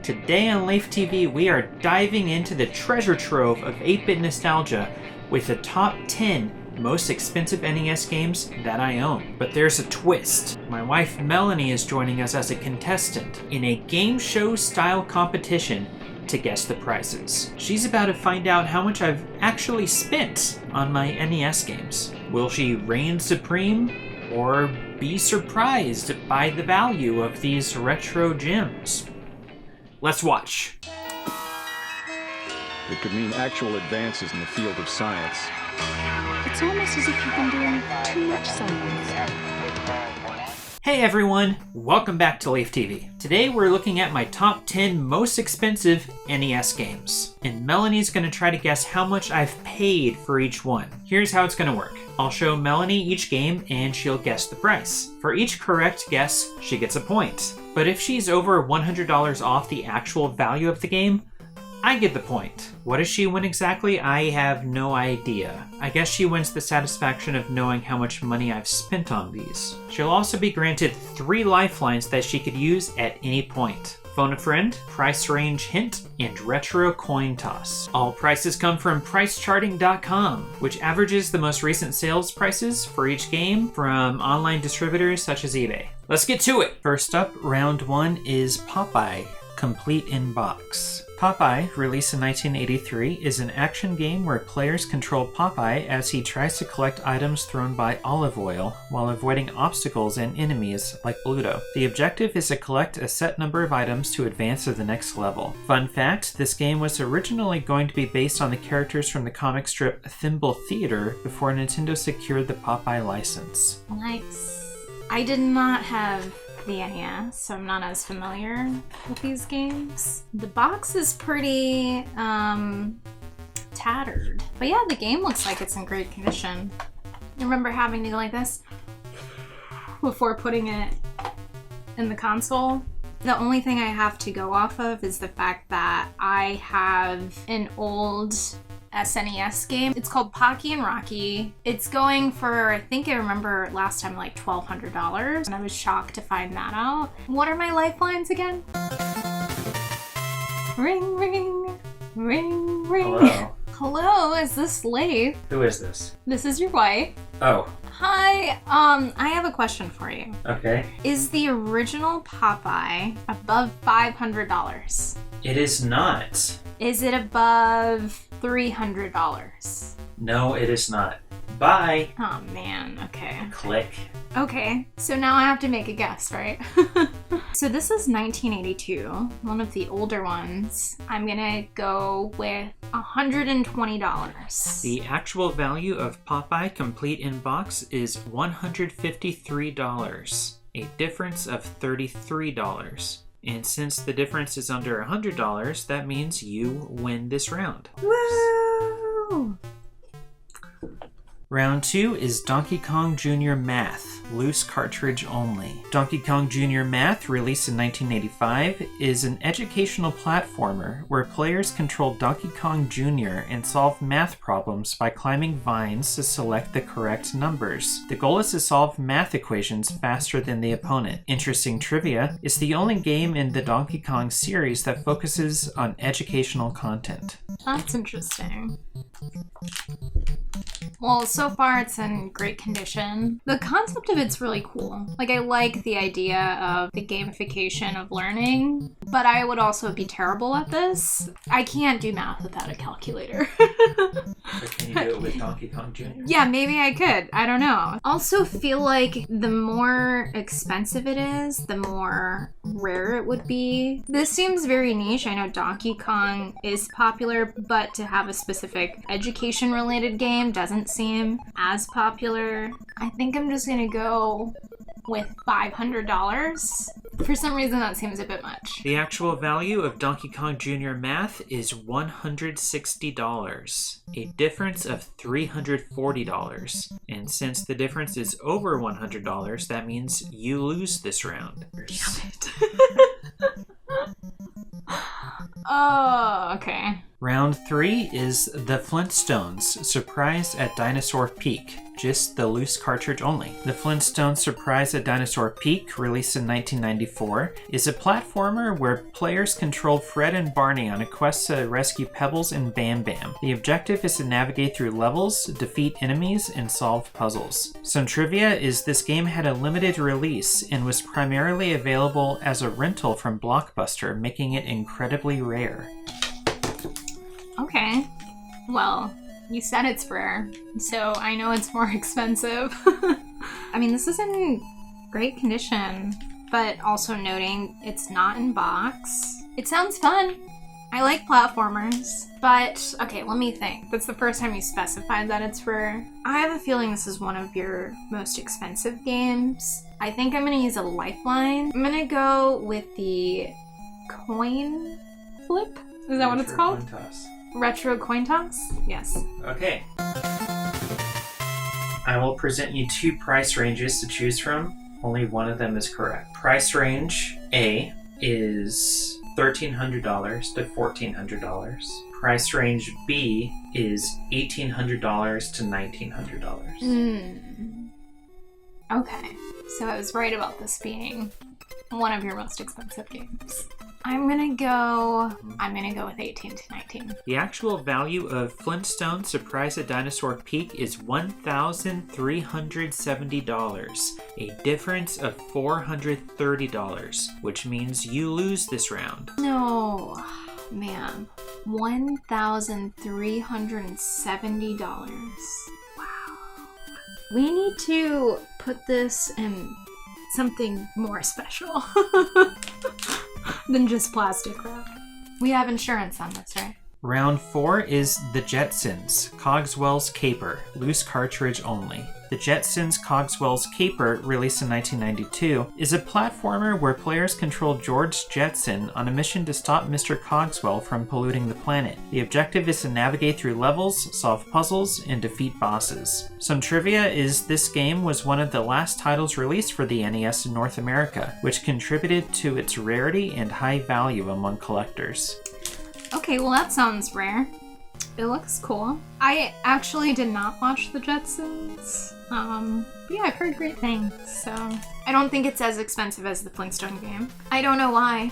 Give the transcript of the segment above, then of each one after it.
Today on LeifTV, we are diving into the treasure trove of 8-bit nostalgia with the top 10 most expensive NES games that I own. But there's a twist. My wife Melanie is joining us as a contestant in a game show style competition to guess the prices. She's about to find out how much I've actually spent on my NES games. Will she reign supreme or be surprised by the value of these retro gems? Let's watch. It could mean actual advances in the field of science. It's almost as if you've been doing too much science. Hey everyone, welcome back to LeifTV. Today we're looking at my top 10 most expensive NES games. And Melanie's going to try to guess how much I've paid for each one. Here's how it's going to work. I'll show Melanie each game and she'll guess the price. For each correct guess, she gets a point. But if she's over $100 off the actual value of the game, I get the point. What does she win exactly? I have no idea. I guess she wins the satisfaction of knowing how much money I've spent on these. She'll also be granted 3 lifelines that she could use at any point. Phone a friend, price range hint, and retro coin toss. All prices come from pricecharting.com, which averages the most recent sales prices for each game from online distributors such as eBay. Let's get to it! First up, round 1 is Popeye, complete in box. Popeye, released in 1983, is an action game where players control Popeye as he tries to collect items thrown by Olive Oil while avoiding obstacles and enemies like Bluto. The objective is to collect a set number of items to advance to the next level. Fun fact, this game was originally going to be based on the characters from the comic strip Thimble Theater before Nintendo secured the Popeye license. Nice. I did not have the NES, so I'm not as familiar with these games. The box is pretty tattered, but yeah, the game looks like it's in great condition. I remember having to go like this before putting it in the console. The only thing I have to go off of is the fact that I have an old SNES game. It's called Pocky and Rocky. It's going for, I think I remember last time, like $1,200, and I was shocked to find that out. What are my lifelines again? Ring, ring, ring, ring. Hello. Hello, is this Leif? Who is this? This is your wife. Oh. Hi, I have a question for you. Okay. Is the original Popeye above $500? It is not. Is it above $300? No, it is not. Bye. Oh man, okay. Click. Okay, so now I have to make a guess, right? So this is 1982, one of the older ones. I'm gonna go with $120. The actual value of Popeye complete in box is $153, a difference of $33. And since the difference is under $100, that means you win this round. Woo! Round 2 is Donkey Kong Jr. Math, loose cartridge only. Donkey Kong Jr. Math, released in 1985, is an educational platformer where players control Donkey Kong Jr. and solve math problems by climbing vines to select the correct numbers. The goal is to solve math equations faster than the opponent. Interesting trivia, it's the only game in the Donkey Kong series that focuses on educational content. That's interesting. Well, so far it's in great condition. The concept of it's really cool. Like, I like the idea of the gamification of learning, but I would also be terrible at this. I can't do math without a calculator. Or can you do it with Donkey Kong Jr.? Yeah, maybe I could. I don't know. Also feel like the more expensive it is, the more rare it would be. This seems very niche. I know Donkey Kong is popular, but to have a specific education-related game doesn't seem as popular. I think I'm just gonna go with $500. For some reason, that seems a bit much. The actual value of Donkey Kong Jr. Math is $160, a difference of $340. And since the difference is over $100, that means you lose this round. Damn it. Oh, okay. Round 3 is The Flintstones, Surprise at Dinosaur Peak. just the loose cartridge only. The Flintstones Surprise at Dinosaur Peak, released in 1994, is a platformer where players control Fred and Barney on a quest to rescue Pebbles and Bam Bam. The objective is to navigate through levels, defeat enemies, and solve puzzles. Some trivia is this game had a limited release and was primarily available as a rental from Blockbuster, making it incredibly rare. Okay. Well, you said it's rare, so I know it's more expensive. I mean, this is in great condition, but also noting it's not in box. It sounds fun. I like platformers, but okay, let me think. That's the first time you specified that it's rare. I have a feeling this is one of your most expensive games. I think I'm gonna use a lifeline. I'm gonna go with the coin flip. Is that what it's called? Coin toss. Retro coin toss? Yes. Okay. I will present you two price ranges to choose from. Only one of them is correct. Price range A is $1,300 to $1,400. Price range B is $1,800 to $1,900. Okay, so I was right about this being one of your most expensive games. I'm gonna go with 18 to 19. The actual value of Flintstones Surprise at Dinosaur Peak is $1,370, a difference of $430, which means you lose this round. No, man, $1,370. Wow. We need to put this in something more special than just plastic wrap. We have insurance on this, right? Round 4 is the Jetsons, Cogswell's Caper, loose cartridge only. The Jetsons Cogswell's Caper, released in 1992, is a platformer where players control George Jetson on a mission to stop Mr. Cogswell from polluting the planet. The objective is to navigate through levels, solve puzzles, and defeat bosses. Some trivia is this game was one of the last titles released for the NES in North America, which contributed to its rarity and high value among collectors. Okay, well that sounds rare. It looks cool. I actually did not watch the Jetsons. But yeah, I've heard great things, so I don't think it's as expensive as the Flintstone game. I don't know why.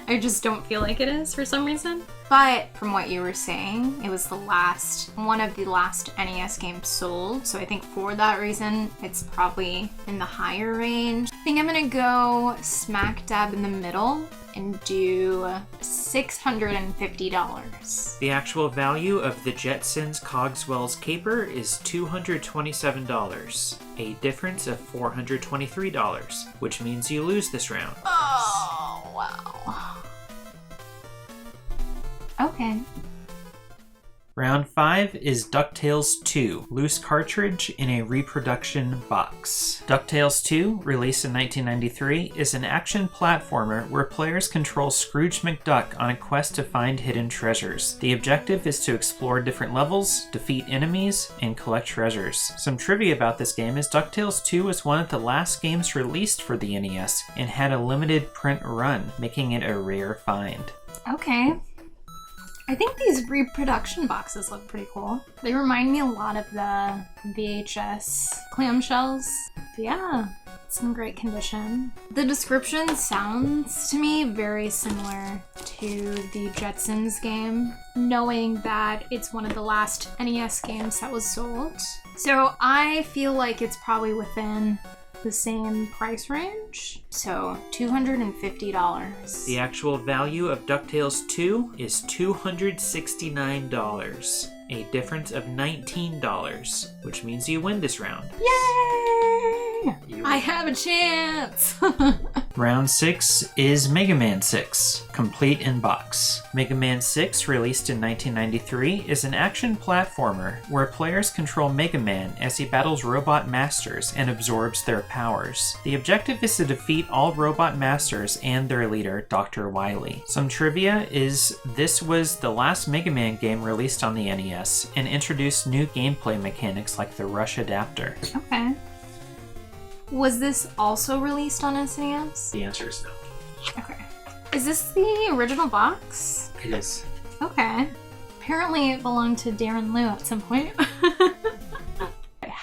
I just don't feel like it is for some reason. But from what you were saying, it was one of the last NES games sold, so I think for that reason, it's probably in the higher range. I think I'm gonna go smack dab in the middle and do $650. The actual value of the Jetsons Cogswell's Caper is $227, a difference of $423, which means you lose this round. Oh, wow. Okay. Round 5 is DuckTales 2, loose cartridge in a reproduction box. DuckTales 2, released in 1993, is an action platformer where players control Scrooge McDuck on a quest to find hidden treasures. The objective is to explore different levels, defeat enemies, and collect treasures. Some trivia about this game is DuckTales 2 was one of the last games released for the NES and had a limited print run, making it a rare find. Okay. I think these reproduction boxes look pretty cool. They remind me a lot of the VHS clamshells. But yeah, it's in great condition. The description sounds to me very similar to the Jetsons game, knowing that it's one of the last NES games that was sold. So I feel like it's probably within the same price range, so $250. The actual value of DuckTales 2 is $269, a difference of $19, which means you win this round. Yay! I have a chance! Round 6 is Mega Man 6, complete in box. Mega Man 6, released in 1993, is an action platformer where players control Mega Man as he battles robot masters and absorbs their powers. The objective is to defeat all robot masters and their leader, Dr. Wily. Some trivia is this was the last Mega Man game released on the NES and introduced new gameplay mechanics like the rush adapter. Okay. Was this also released on SNES? The answer is no. Okay. Is this the original box? It is. Okay. Apparently it belonged to Darren Liu at some point.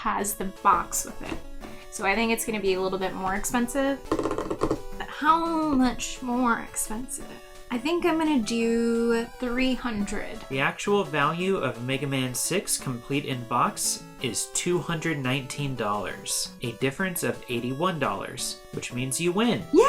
has the box with it. So I think it's going to be a little bit more expensive. But how much more expensive? I think I'm going to do 300. The actual value of Mega Man 6 complete in box is $219, a difference of $81, which means you win. Yay!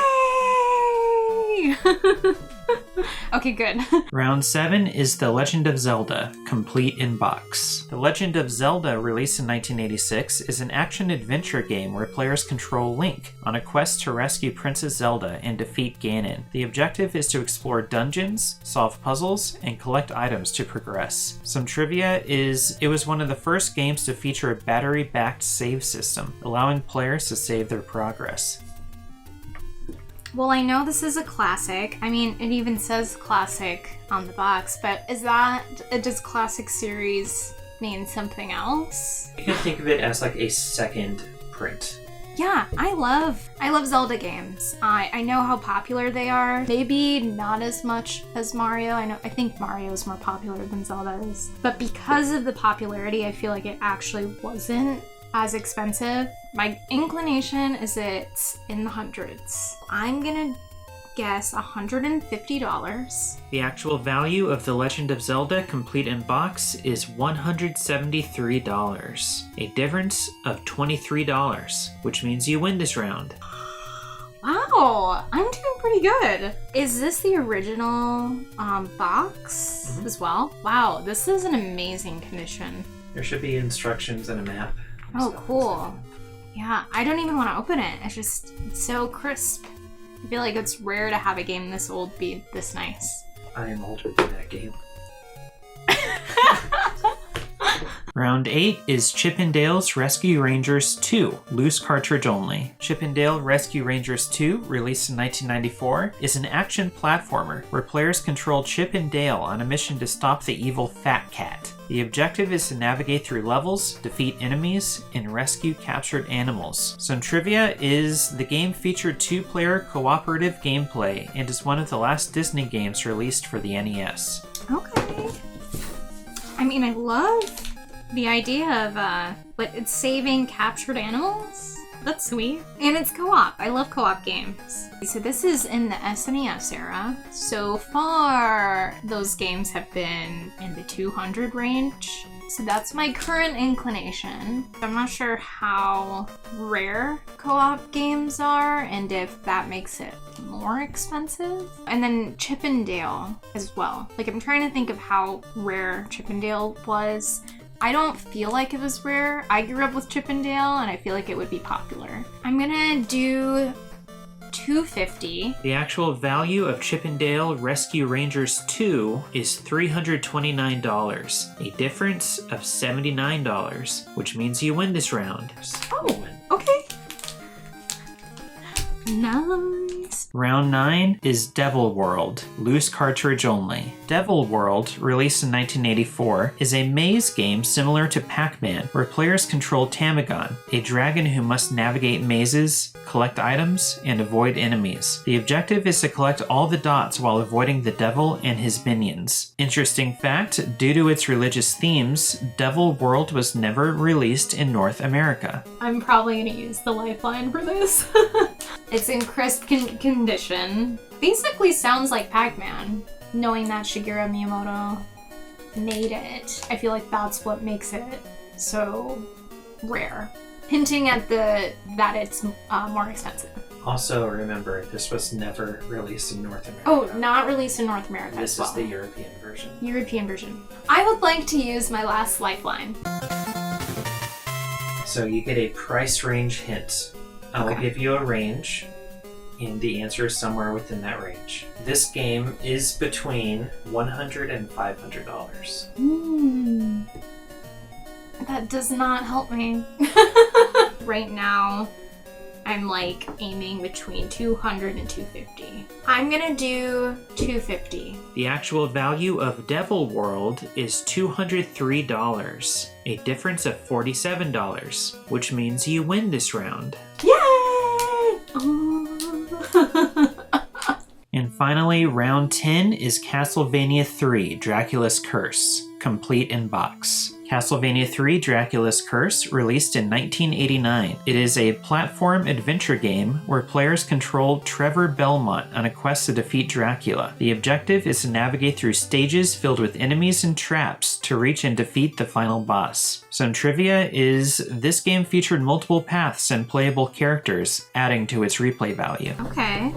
Okay, good. Round 7 is The Legend of Zelda, complete in box. The Legend of Zelda, released in 1986, is an action-adventure game where players control Link on a quest to rescue Princess Zelda and defeat Ganon. The objective is to explore dungeons, solve puzzles, and collect items to progress. Some trivia is it was one of the first games to feature a battery-backed save system, allowing players to save their progress. Well, I know this is a classic. I mean, it even says classic on the box, but does classic series mean something else? You can think of it as like a second print. Yeah, I love Zelda games. I know how popular they are. Maybe not as much as Mario. I think Mario is more popular than Zelda is. But because of the popularity, I feel like it actually wasn't as expensive. My inclination is it's in the hundreds. I'm gonna guess $150. The actual value of The Legend of Zelda complete in box is $173, a difference of $23, which means you win this round. Wow, I'm doing pretty good. Is this the original box as well? Wow, this is an amazing condition. There should be instructions and a map. Oh, cool. Yeah, I don't even want to open it. It's so crisp. I feel like it's rare to have a game this old be this nice. I am older than that game. Round 8 is Chip 'n Dale's Rescue Rangers 2, loose cartridge only. Chip 'n Dale Rescue Rangers 2, released in 1994, is an action platformer where players control Chip and Dale on a mission to stop the evil Fat Cat. The objective is to navigate through levels, defeat enemies, and rescue captured animals. Some trivia is the game featured 2-player cooperative gameplay and is one of the last Disney games released for the NES. Okay. I mean, I love the idea of it's saving captured animals. That's sweet. And it's co-op. I love co-op games. So this is in the SNES era. So far, those games have been in the 200 range. So that's my current inclination. I'm not sure how rare co-op games are and if that makes it more expensive. And then Chip 'n Dale as well. Like, I'm trying to think of how rare Chip 'n Dale was. I don't feel like it was rare. I grew up with Chip 'n Dale and I feel like it would be popular. I'm gonna do $250. The actual value of Chip 'n Dale Rescue Rangers 2 is $329, a difference of $79, which means you win this round. Oh, okay. Nice. Round 9 is Devil World, loose cartridge only. Devil World, released in 1984, is a maze game similar to Pac-Man, where players control Tamagon, a dragon who must navigate mazes, collect items, and avoid enemies. The objective is to collect all the dots while avoiding the devil and his minions. Interesting fact, due to its religious themes, Devil World was never released in North America. I'm probably gonna use the lifeline for this. It's in crisp condition. Basically sounds like Pac-Man. Knowing that Shigeru Miyamoto made it, I feel like that's what makes it so rare. Hinting at that it's more expensive. Also remember, this was never released in North America. Oh, not released in North America This as well. is the European version. European version. I would like to use my last lifeline. So you get a price range hint. I will give you a range, and the answer is somewhere within that range. This game is between $100 and $500. That does not help me. Right now, I'm like aiming between 200 and 250. I'm gonna do 250. The actual value of Devil World is $203, a difference of $47, which means you win this round. Yay! And finally, round 10 is Castlevania 3, Dracula's Curse, complete in box. Castlevania 3 Dracula's Curse, released in 1989. It is a platform adventure game where players control Trevor Belmont on a quest to defeat Dracula. The objective is to navigate through stages filled with enemies and traps to reach and defeat the final boss. Some trivia is this game featured multiple paths and playable characters, adding to its replay value. Okay.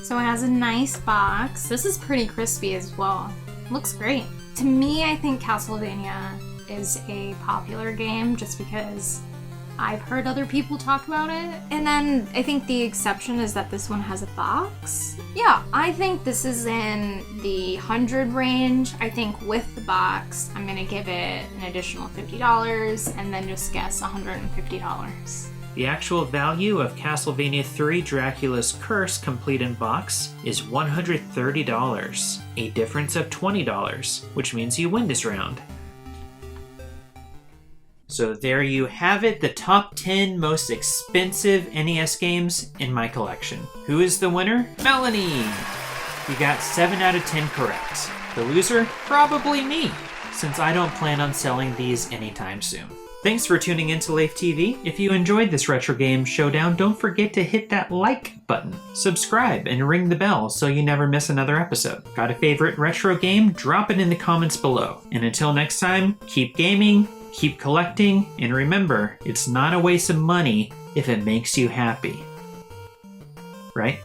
So it has a nice box. This is pretty crispy as well. Looks great. To me, I think Castlevania is a popular game just because I've heard other people talk about it. And then I think the exception is that this one has a box. Yeah, I think this is in the 100 range. I think with the box, I'm gonna give it an additional $50 and then just guess $150. The actual value of Castlevania 3 Dracula's Curse complete in box is $130, a difference of $20, which means you win this round. So there you have it, the top 10 most expensive NES games in my collection. Who is the winner? Melanie! You got 7 out of 10 correct. The loser? Probably me, since I don't plan on selling these anytime soon. Thanks for tuning in to LeifTV. If you enjoyed this retro game showdown, don't forget to hit that like button, subscribe, and ring the bell so you never miss another episode. Got a favorite retro game? Drop it in the comments below. And until next time, keep gaming, keep collecting, and remember, it's not a waste of money if it makes you happy. Right?